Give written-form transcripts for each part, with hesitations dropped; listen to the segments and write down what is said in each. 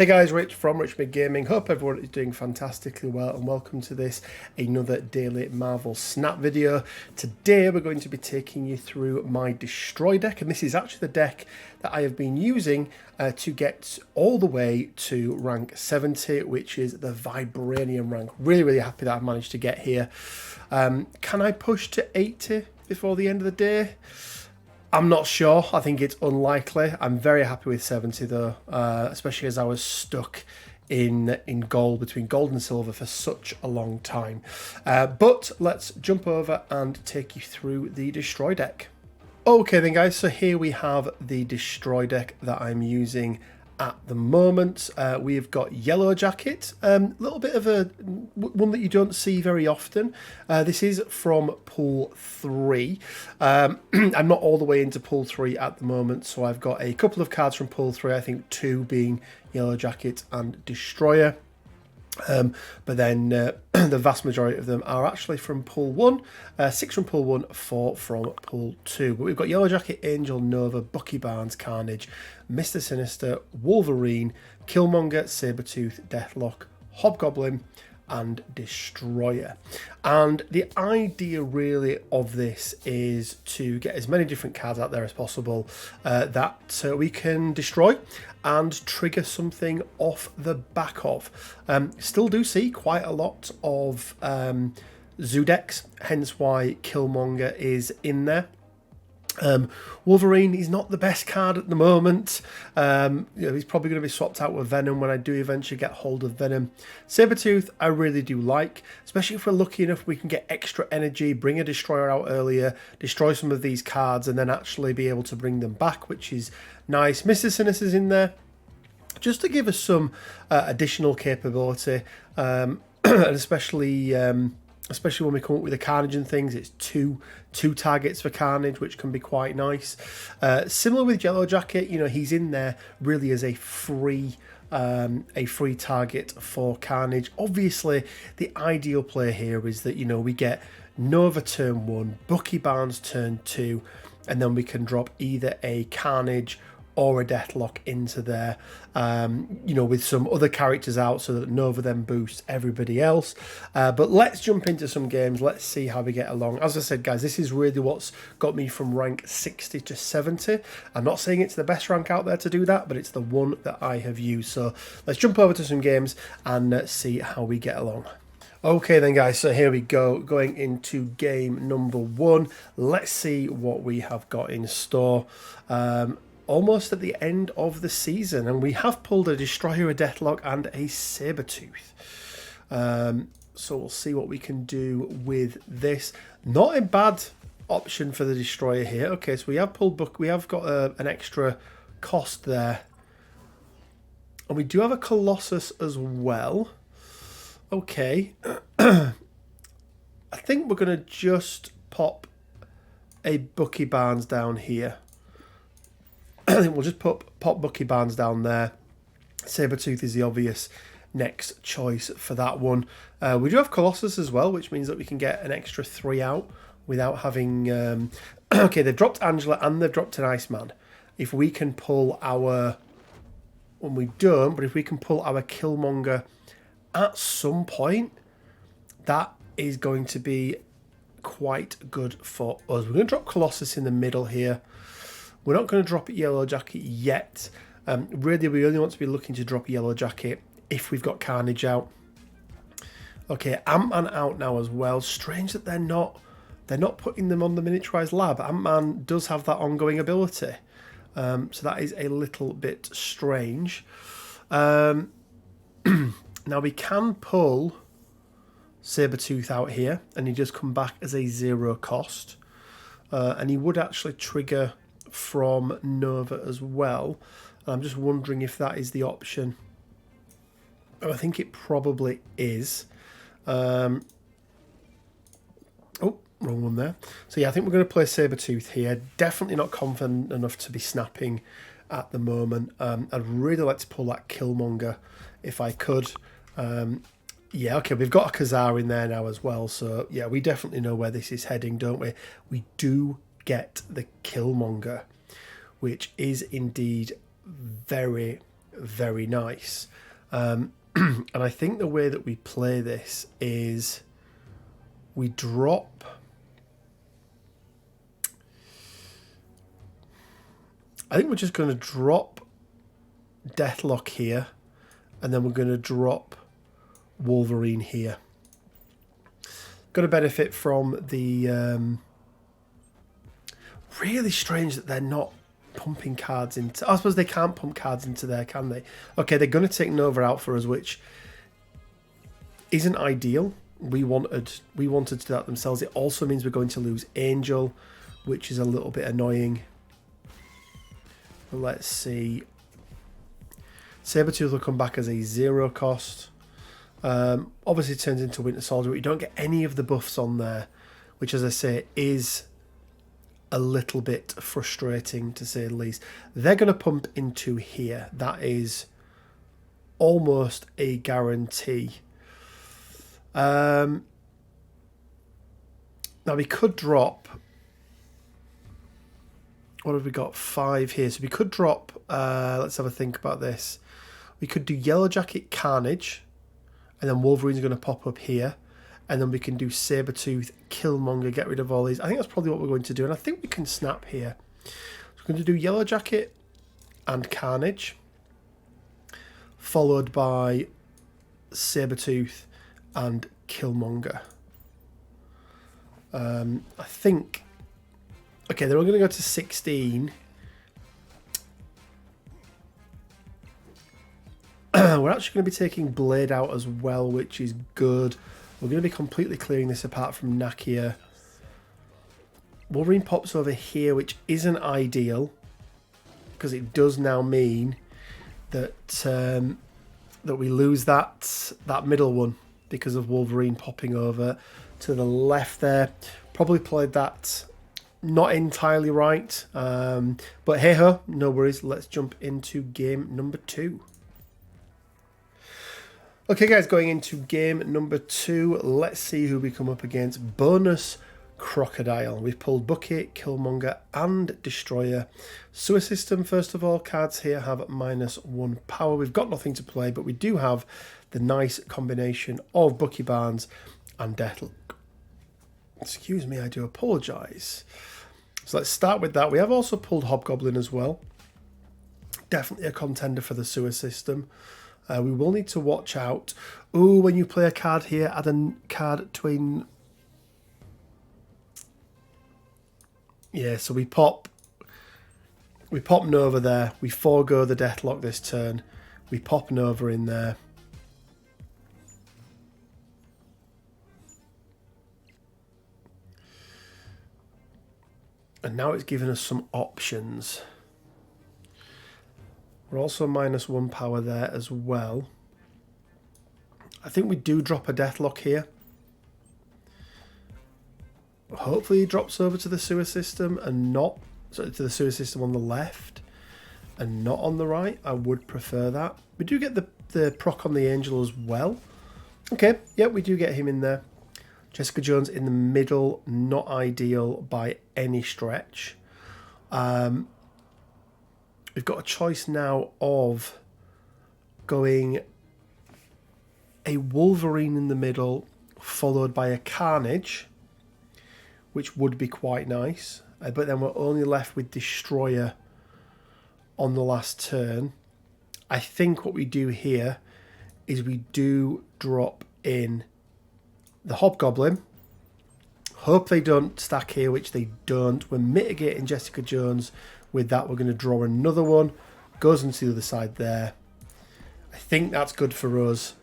Hey guys, Rich from Rich Big Gaming. Hope everyone is doing fantastically well and welcome to this another daily Marvel Snap video. Today we're going to be taking you through my Destroy deck, and this is actually the deck that I have been using to get all the way to rank 70, which is the Vibranium rank. Really happy that I've managed to get here. Can I push to 80 before the end of the day? I'm not sure. I think it's unlikely. I'm very happy with 70 though, especially as I was stuck in gold, between gold and silver for such a long time. But let's jump over and take you through the Destroy deck. Okay then guys, so here we have the Destroy deck that I'm using at the moment. We've got Yellow Jacket, a little bit of a one that you don't see very often. This is from pool 3. I'm not all the way into pool 3 at the moment, so I've got a couple of cards from pool 3, I think 2 being Yellow Jacket and Destroyer. But then the vast majority of them are actually from pool 1, 6 from pool 1, 4 from pool 2. But we've got Yellow Jacket, Angel, Nova, Bucky Barnes, Carnage, Mr. Sinister, Wolverine, Killmonger, Sabretooth, Deathlock, Hobgoblin, and Destroyer. And the idea really of this is to get as many different cards out there as possible that we can destroy and trigger something off the back of. Still do see quite a lot of Zoo decks, hence why Killmonger is in there. Wolverine is not the best card at the moment. He's probably going to be swapped out with Venom when I do eventually get hold of Venom. Sabretooth I really do like, especially if we're lucky enough we can get extra energy, bring a Destroyer out earlier, destroy some of these cards and then actually be able to bring them back, which is nice. Mr. Sinister's in there just to give us some additional capability, and especially when we come up with the Carnage and things, it's two targets for Carnage, which can be quite nice. Similar with Yellow Jacket, he's in there really as a free target for Carnage. Obviously, the ideal play here is that we get Nova turn 1, Bucky Barnes turn 2, and then we can drop either a Carnage or a Deathlock into there, with some other characters out so that Nova then boosts everybody else. But let's jump into some games. Let's see how we get along. As I said, guys, this is really what's got me from rank 60 to 70. I'm not saying it's the best rank out there to do that, but it's the one that I have used. So let's jump over to some games and see how we get along. Okay then guys, so here we go, going into game number 1. Let's see what we have got in store. Almost at the end of the season, and we have pulled a Destroyer, a Deathlock, and a Sabretooth. So we'll see what we can do with this. Not a bad option for the Destroyer here. Okay, so we have pulled we have got an extra cost there, and we do have a Colossus as well. Okay, I think we're going to just pop a Bucky Barnes down here. I think we'll just pop Bucky Barnes down there. Sabretooth is the obvious next choice for that one. We do have Colossus as well, which means that we can get an extra 3 out without having... okay, they've dropped Angela and they've dropped an Iceman. If we can pull our... Well, we don't, but if we can pull our Killmonger at some point, that is going to be quite good for us. We're going to drop Colossus in the middle here. We're not going to drop Yellow Jacket yet. Really, we only want to be looking to drop Yellow Jacket if we've got Carnage out. Okay, Ant-Man out now as well. Strange that they're not putting them on the miniaturized lab. Ant-Man does have that ongoing ability, so that is a little bit strange. Now we can pull Sabretooth out here, and he does come back as a 0 cost, and he would actually trigger from Nova as well. I'm just wondering if that is the option. I think it probably is. Oh, wrong one there. So yeah, I think we're going to play Sabretooth here. Definitely not confident enough to be snapping at the moment. I'd really like to pull that Killmonger if I could. Yeah, okay, we've got a Khazar in there now as well. So yeah, we definitely know where this is heading, don't we? We do get the Killmonger, which is indeed very, very nice. And I think the way that we play this is we drop... I think we're just going to drop Deathlock here, and then we're going to drop Wolverine here. Going to benefit from the... really strange that they're not pumping cards into... I suppose they can't pump cards into there, can they? Okay, they're going to take Nova out for us, which isn't ideal. We wanted to do that themselves. It also means we're going to lose Angel, which is a little bit annoying. Let's see. Sabretooth will come back as a 0 cost. Obviously it turns into Winter Soldier, but you don't get any of the buffs on there, which, as I say, is a little bit frustrating to say the least. They're going to pump into here. That is almost a guarantee. Now we could drop... What have we got? 5 here. So we could drop... let's have a think about this. We could do Yellow Jacket Carnage, and then Wolverine's going to pop up here. And then we can do Sabretooth, Killmonger, get rid of all these. I think that's probably what we're going to do. And I think we can snap here. So we're going to do Yellow Jacket and Carnage, followed by Sabretooth and Killmonger. I think... Okay, then we're going to go to 16. We're actually going to be taking Blade out as well, which is good. We're going to be completely clearing this apart from Nakia. Wolverine pops over here, which isn't ideal, because it does now mean that that we lose that middle one because of Wolverine popping over to the left there. Probably played that not entirely right, but hey ho, no worries. Let's jump into game number 2. Okay guys, going into game number 2, let's see who we come up against. Bonus Crocodile. We've pulled Bucket, Killmonger and Destroyer. Sewer System, first of all. Cards here have -1 power. We've got nothing to play, but we do have the nice combination of Bucky Barnes and Deathlock. Excuse me, I do apologise. So let's start with that. We have also pulled Hobgoblin as well. Definitely a contender for the Sewer System. We will need to watch out. Ooh, when you play a card here, add a card to a... Yeah, so we pop Nova there. We forego the Deathlock this turn. We pop Nova in there. And now it's given us some options. We're also -1 power there as well. I think we do drop a Deathlock here. Hopefully he drops over to the Sewer System and not... So to the Sewer System on the left and not on the right. I would prefer that. We do get the proc on the Angel as well. Okay, yeah, we do get him in there. Jessica Jones in the middle, not ideal by any stretch. We've got a choice now of going a Wolverine in the middle, followed by a Carnage, which would be quite nice. But then we're only left with Destroyer on the last turn. I think what we do here is we do drop in the Hobgoblin. Hope they don't stack here, which they don't. We're mitigating Jessica Jones. With that, we're going to draw another one. Goes into the other side there. I think that's good for us.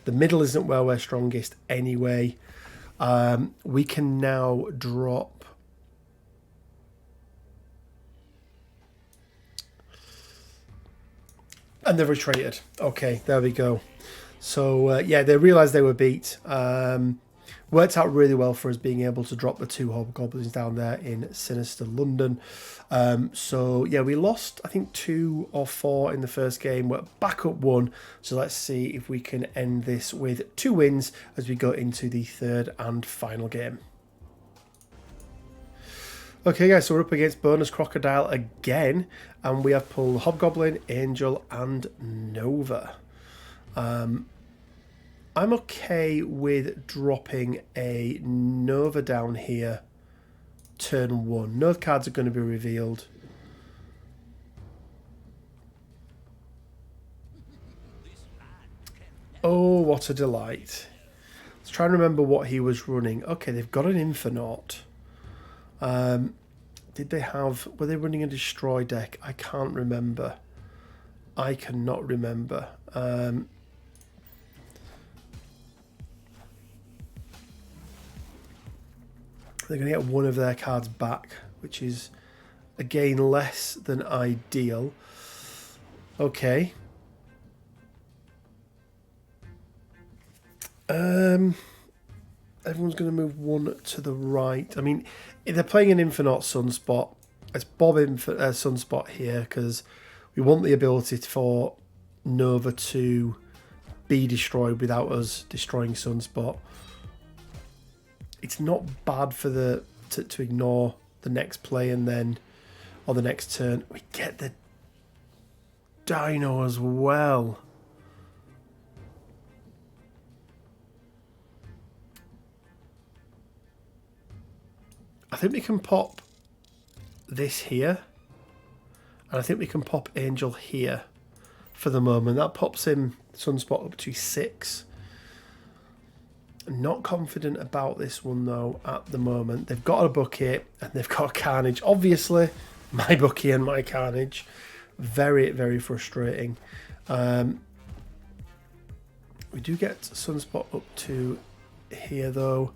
The middle isn't where we're strongest anyway. We can now drop... And they've retreated. Okay, there we go. So, yeah, they realised they were beat. Worked out really well for us being able to drop the 2 Hobgoblins down there in Sinister London. So, yeah, we lost, I think, 2 or 4 in the first game. We're back up 1. So let's see if we can end this with 2 wins as we go into the third and final game. Okay, guys, so we're up against Bonus Crocodile again, and we have pulled Hobgoblin, Angel, and Nova. I'm okay with dropping a Nova down here turn 1. No cards are going to be revealed. Oh, what a delight. Let's try and remember what he was running. Okay, they've got an Infernaut. Did they have... Were they running a Destroy deck? I can't remember. I cannot remember. They're going to get one of their cards back, which is, again, less than ideal. Okay. Everyone's going to move one to the right. I mean, if they're playing an Infinite Sunspot, it's Bob Sunspot here because we want the ability for Nova to be destroyed without us destroying Sunspot. It's not bad for the to ignore the next play and then, or the next turn. We get the Dino as well. I think we can pop this here. And I think we can pop Angel here for the moment. That pops him Sunspot up to 6. I'm not confident about this one though at the moment. They've got a bucket and they've got a Carnage. Obviously, my bucket and my Carnage. Very, very frustrating. We do get Sunspot up to here though.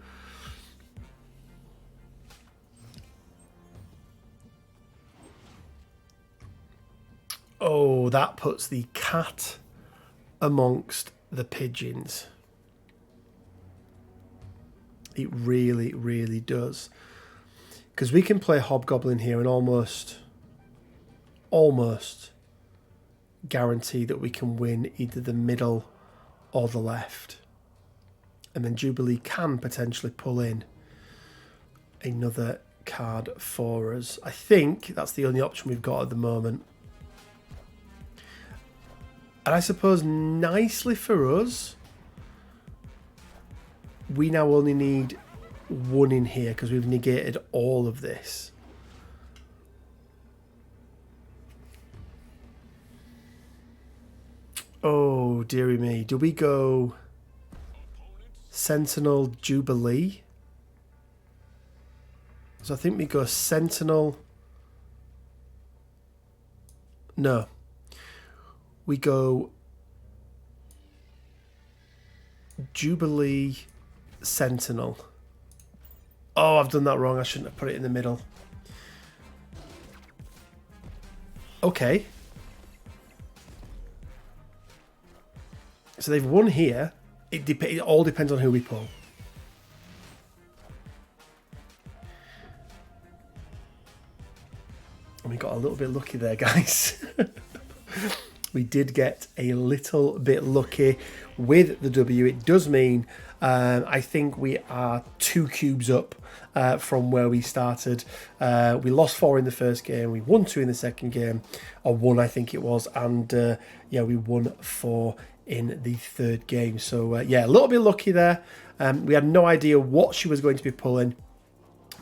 Oh, that puts the cat amongst the pigeons. It really, really does. Because we can play Hobgoblin here and almost guarantee that we can win either the middle or the left. And then Jubilee can potentially pull in another card for us. I think that's the only option we've got at the moment. And I suppose nicely for us, we now only need one in here because we've negated all of this. Oh, dearie me. Do we go Sentinel Jubilee? So I think we go Sentinel. No. We go Jubilee Sentinel. Oh, I've done that wrong. I shouldn't have put it in the middle. Okay. So they've won here. It all depends on who we pull. And we got a little bit lucky there, guys. We did get a little bit lucky with the W. It does mean I think we are 2 cubes up from where we started. We lost 4 in the first game. We won 2 in the second game, or 1 I think it was, and yeah, we won 4 in the third game. So yeah, a little bit lucky there. We had no idea what she was going to be pulling,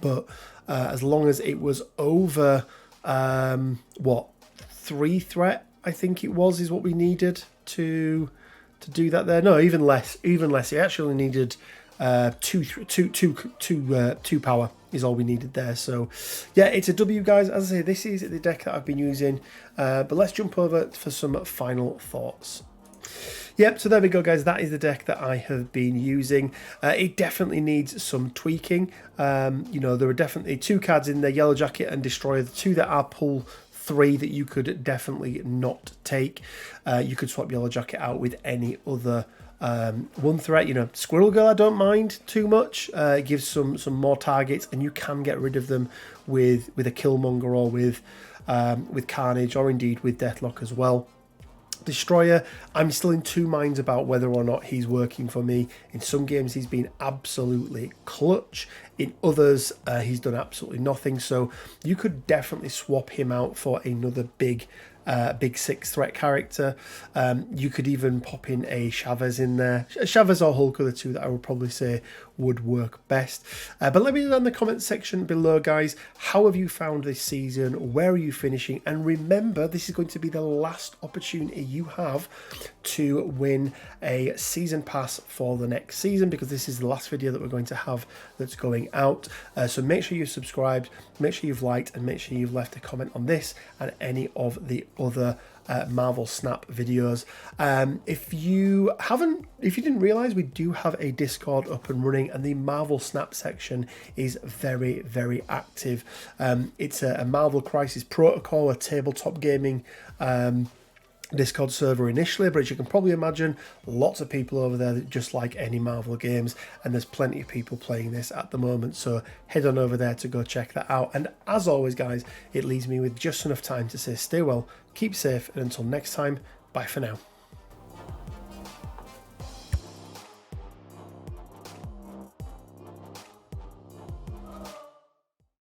but as long as it was over what 3 threat, I think it was, is what we needed to do that there. No, even less. It actually needed 2 power is all we needed there. So yeah, it's a W, guys. As I say, this is the deck that I've been using. But let's jump over for some final thoughts. Yep, so there we go, guys. That is the deck that I have been using. It definitely needs some tweaking. You know, there are definitely 2 cards in there, Yellow Jacket and Destroyer, the 2 that are pull 3 that you could definitely not take. You could swap Yellow Jacket out with any other 1 threat. You know, Squirrel Girl I don't mind too much. It gives some more targets, and you can get rid of them with a Killmonger or with Carnage, or indeed with Deathlock as well. Destroyer, I'm still in two minds about whether or not he's working for me. In some games he's been absolutely clutch, in others he's done absolutely nothing, so you could definitely swap him out for another big 6 threat character. You could even pop in a Chavez in there. Chavez or Hulk are the two that I would probably say would work best. But let me know in the comment section below, guys. How have you found this season? Where are you finishing? And remember, this is going to be the last opportunity you have to win a season pass for the next season, because this is the last video that we're going to have that's going out. So make sure you've subscribed, make sure you've liked, and make sure you've left a comment on this and any of the other Marvel Snap videos. If you didn't realize, we do have a Discord up and running, and the Marvel Snap section is very, very active. It's a Marvel Crisis Protocol, a tabletop gaming Discord server initially, but as you can probably imagine, lots of people over there that just like any Marvel games, and there's plenty of people playing this at the moment, so head on over there to go check that out. And as always, guys, it leaves me with just enough time to say stay well, keep safe, and until next time, bye for now.